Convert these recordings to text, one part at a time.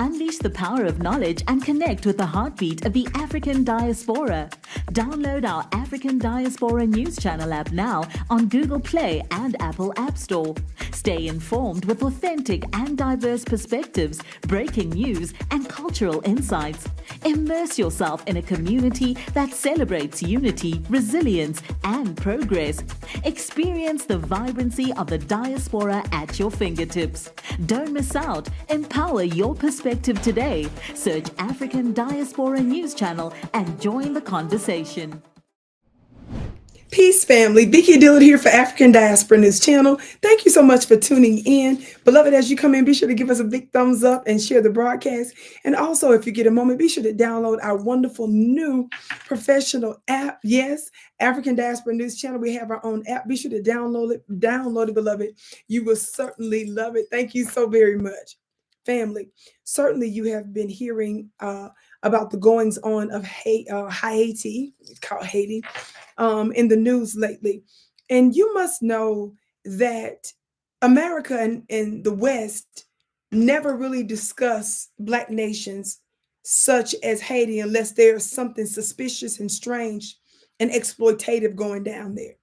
Unleash the power of knowledge and connect with the heartbeat of the African diaspora. Download our African Diaspora News Channel app now on Google Play and Apple App Store. Stay informed with authentic and diverse perspectives, breaking news, and cultural insights. Immerse yourself in a community that celebrates unity, resilience, and progress. Experience the vibrancy of the diaspora at your fingertips. Don't miss out. Empower your perspective today. Search African Diaspora News Channel and join the conversation. Peace, family. Vicki Dillard here for African Diaspora News Channel. Thank you so much for tuning in. Beloved, as you come in, be sure to give us a big thumbs up and share the broadcast. And also, if you get a moment, be sure to download our wonderful new professional app. Yes, African Diaspora News Channel. We have our own app. Be sure to download it, beloved. You will certainly love it. Thank you so very much. Family, certainly you have been hearing about the goings on of Haiti, it's called Haiti, in the news lately. And you must know that America and the West never really discuss Black nations such as Haiti unless there's something suspicious and strange and exploitative going down there.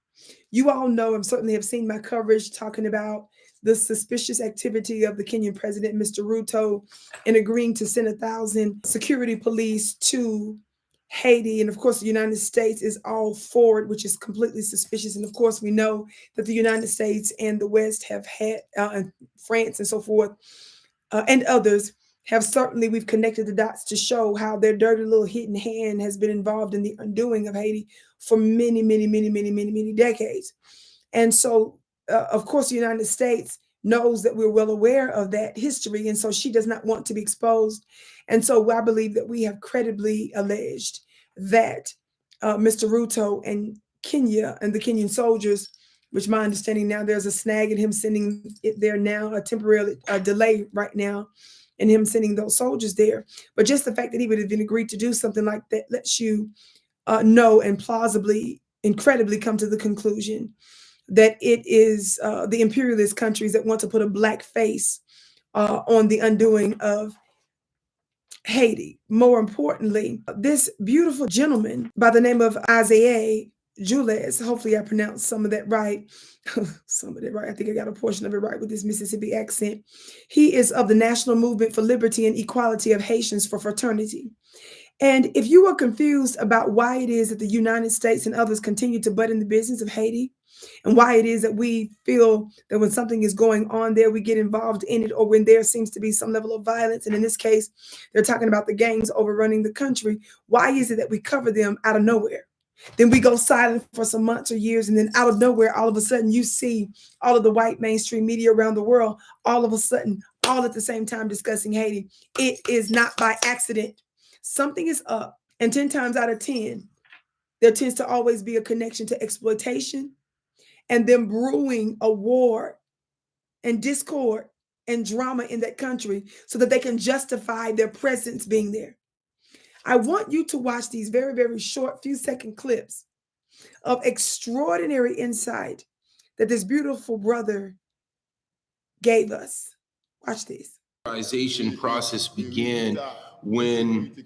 You all know and certainly have seen my coverage talking about the suspicious activity of the Kenyan president, Mr. Ruto, in agreeing to send 1,000 security police to Haiti. And of course, the United States is all for it, which is completely suspicious. And of course, we know that the United States and the West have had, and France and so forth, and others have certainly, we've connected the dots to show how their dirty little hidden hand has been involved in the undoing of Haiti for many, many, many, many, many, many decades. And so, of course, the United States knows that we're well aware of that history, and so she does not want to be exposed. And so I believe that we have credibly alleged that Mr. Ruto and Kenya and the Kenyan soldiers, which my understanding now there's a snag in him sending it there now, a temporary delay right now in him sending those soldiers there. But just the fact that he would have been agreed to do something like that lets you know and plausibly, incredibly come to the conclusion that it is the imperialist countries that want to put a black face on the undoing of Haiti. More importantly, this beautiful gentleman by the name of Isaiah Jules, hopefully I pronounced some of that right. Some of it right. I think I got a portion of it right with this Mississippi accent. He is of the National Movement for Liberty and Equality of Haitians for Fraternity. And if you are confused about why it is that the United States and others continue to butt in the business of Haiti, and why it is that we feel that when something is going on there, we get involved in it, or when there seems to be some level of violence, and in this case, they're talking about the gangs overrunning the country, why is it that we cover them out of nowhere? Then we go silent for some months or years, and then out of nowhere, all of a sudden, you see all of the white mainstream media around the world, all of a sudden, all at the same time discussing Haiti. It is not by accident. Something is up, and 10 times out of 10, there tends to always be a connection to exploitation and them brewing a war and discord and drama in that country so that they can justify their presence being there. I want you to watch these very, very short few second clips of extraordinary insight that this beautiful brother gave us. Watch this. The process began when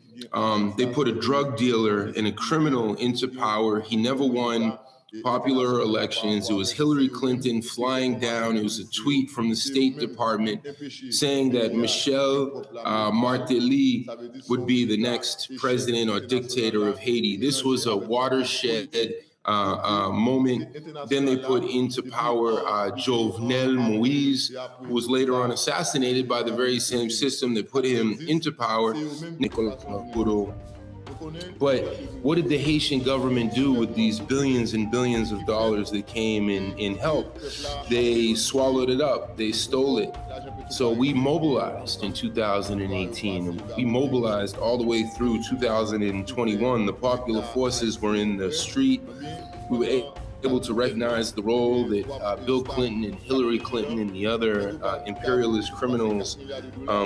they put a drug dealer and a criminal into power. He never won popular elections. It was Hilary Clinton flying down. It was a tweet from the State Department saying that Michel Martelly would be the next president or dictator of Haiti. This was a watershed moment. Then they put into power Jovenel Moise, who was later on assassinated by the very same system that put him into power, Nicolas Maduro. But what did the Haitian government do with these billions and billions of dollars that came in help? They swallowed it up. They stole it. So we mobilized in 2018. And we mobilized all the way through 2021. The popular forces were in the street. We were able to recognize the role that Bill Clinton and Hilary Clinton and the other imperialist criminals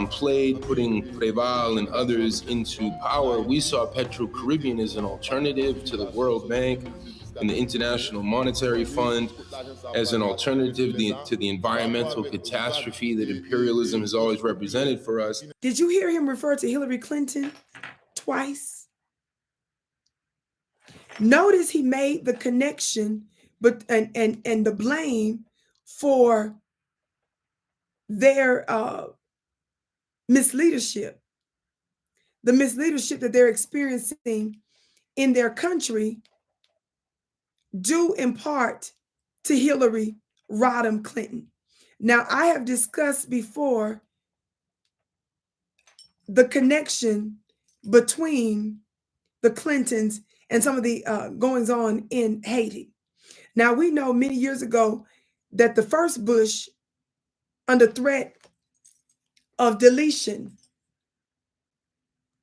played, putting Preval and others into power. We saw Petro-Caribbean as an alternative to the World Bank. and the International Monetary Fund as an alternative to the environmental catastrophe that imperialism has always represented for us. Did you hear him refer to Hillary Clinton twice? Notice he made the connection, but and the blame for their misleadership, the misleadership that they're experiencing in their country, due in part to Hillary Rodham Clinton. Now, I have discussed before the connection between the Clintons and some of the goings on in Haiti. Now, we know many years ago that the first Bush, under threat of deletion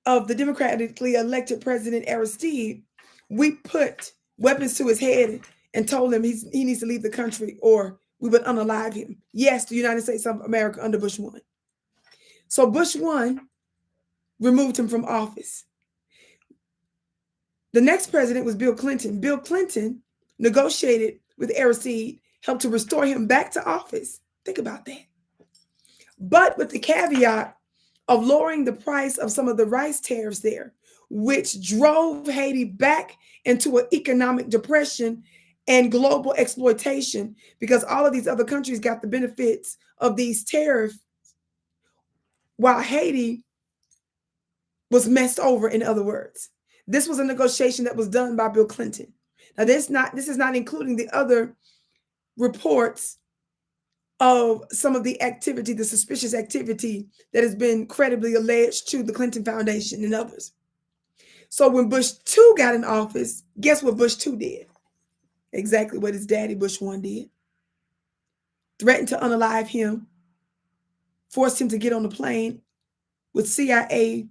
of the democratically elected president Aristide, we put weapons to his head and told him he needs to leave the country or we would unalive him. Yes, the United States of America under Bush 1. So Bush 1 removed him from office. The next president was Bill Clinton. Bill Clinton negotiated with Aristide, helped to restore him back to office. Think about that. But with the caveat of lowering the price of some of the rice tariffs there, which drove Haiti back into an economic depression and global exploitation, because all of these other countries got the benefits of these tariffs while Haiti was messed over, in other words. This was a negotiation that was done by Bill Clinton. Now, this is not including the other reports of some of the activity, the suspicious activity that has been credibly alleged to the Clinton Foundation and others. So when Bush 2 got in office, guess what Bush 2 did? Exactly what his daddy Bush 1 did. Threatened to unalive him, forced him to get on the plane with CIA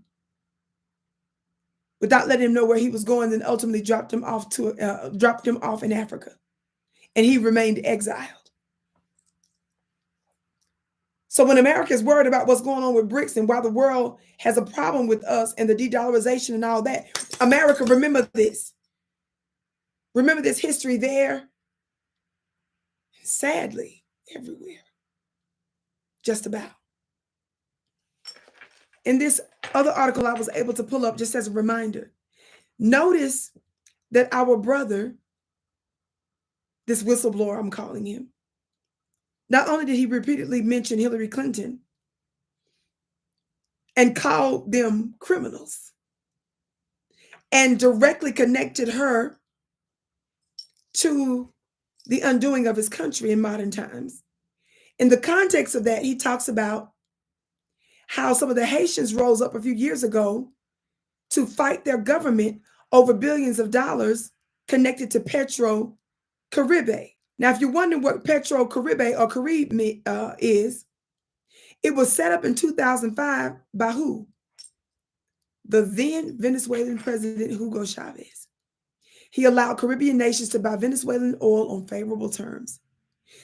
without letting him know where he was going, then ultimately dropped him off in Africa. And he remained exiled. So when America is worried about what's going on with BRICS and why the world has a problem with us and the de-dollarization and all that, America, remember this. Remember this history there. Sadly, everywhere. Just about. In this other article I was able to pull up just as a reminder, notice that our brother, this whistleblower I'm calling him, not only did he repeatedly mention Hilary Clinton and called them criminals and directly connected her to the undoing of his country in modern times. In the context of that, he talks about how some of the Haitians rose up a few years ago to fight their government over billions of dollars connected to Petro Caribe. Now, if you're wondering what Petro Caribe or Caribe is, it was set up in 2005 by who? The then Venezuelan president, Hugo Chavez. He allowed Caribbean nations to buy Venezuelan oil on favorable terms.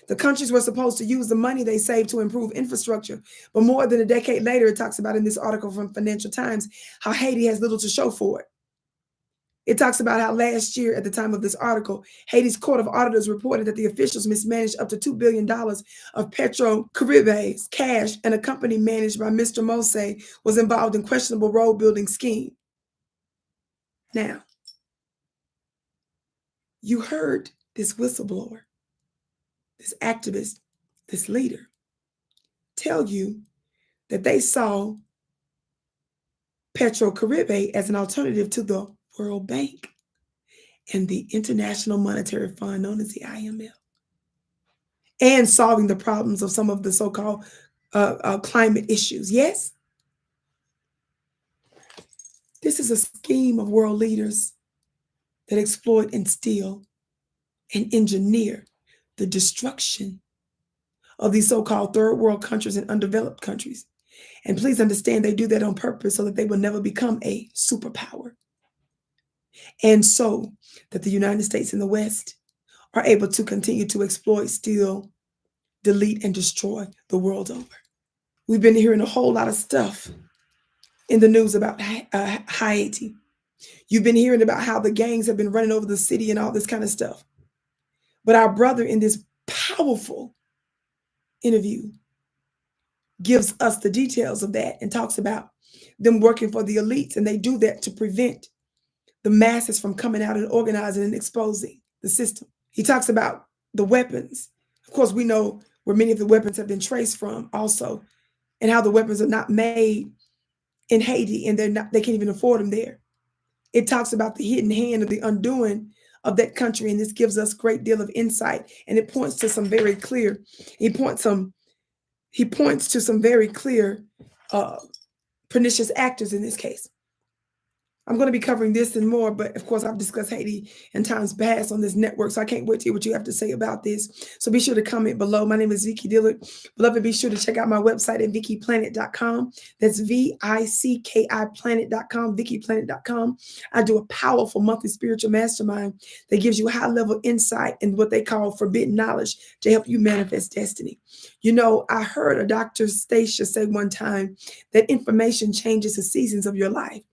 The countries were supposed to use the money they saved to improve infrastructure. But more than a decade later, it talks about in this article from Financial Times how Haiti has little to show for it. It talks about how last year, at the time of this article, Haiti's Court of Auditors reported that the officials mismanaged up to $2 billion of Petro Caribe's cash, and a company managed by Mr. Mose was involved in questionable road building scheme. Now, you heard this whistleblower, this activist, this leader, tell you that they saw Petro Caribe as an alternative to the World Bank and the International Monetary Fund, known as the IMF, and solving the problems of some of the so-called climate issues. Yes, this is a scheme of world leaders that exploit and steal and engineer the destruction of these so-called third world countries and undeveloped countries. And please understand, they do that on purpose so that they will never become a superpower. And so that the United States and the West are able to continue to exploit, steal, delete, and destroy the world over. We've been hearing a whole lot of stuff in the news about Haiti. You've been hearing about how the gangs have been running over the city and all this kind of stuff. But our brother in this powerful interview gives us the details of that and talks about them working for the elites. And they do that to prevent the masses from coming out and organizing and exposing the system. He talks about the weapons. Of course, we know where many of the weapons have been traced from also, and how the weapons are not made in Haiti and they can't even afford them there. It talks about the hidden hand of the undoing of that country, and this gives us a great deal of insight, and it points to some very clear, he points to some very clear pernicious actors in this case. I'm going to be covering this and more, but of course I've discussed Haiti in times past on this network, so I can't wait to hear what you have to say about this. So be sure to comment below. My name is Vicki Dillard. Beloved, be sure to check out my website at VickiPlanet.com. That's VICKI Planet.com, VickiPlanet.com. I do a powerful monthly spiritual mastermind that gives you high-level insight and what they call forbidden knowledge to help you manifest destiny. You know, I heard a Dr. Stacia say one time that information changes the seasons of your life.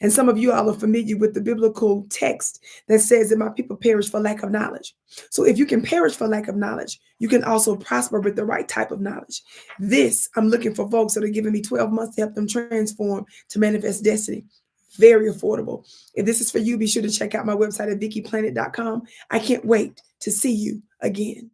And some of you all are familiar with the biblical text that says that my people perish for lack of knowledge. So if you can perish for lack of knowledge, you can also prosper with the right type of knowledge. This, I'm looking for folks that are giving me 12 months to help them transform to manifest destiny. Very affordable. If this is for you, be sure to check out my website at VickiPlanet.com. I can't wait to see you again.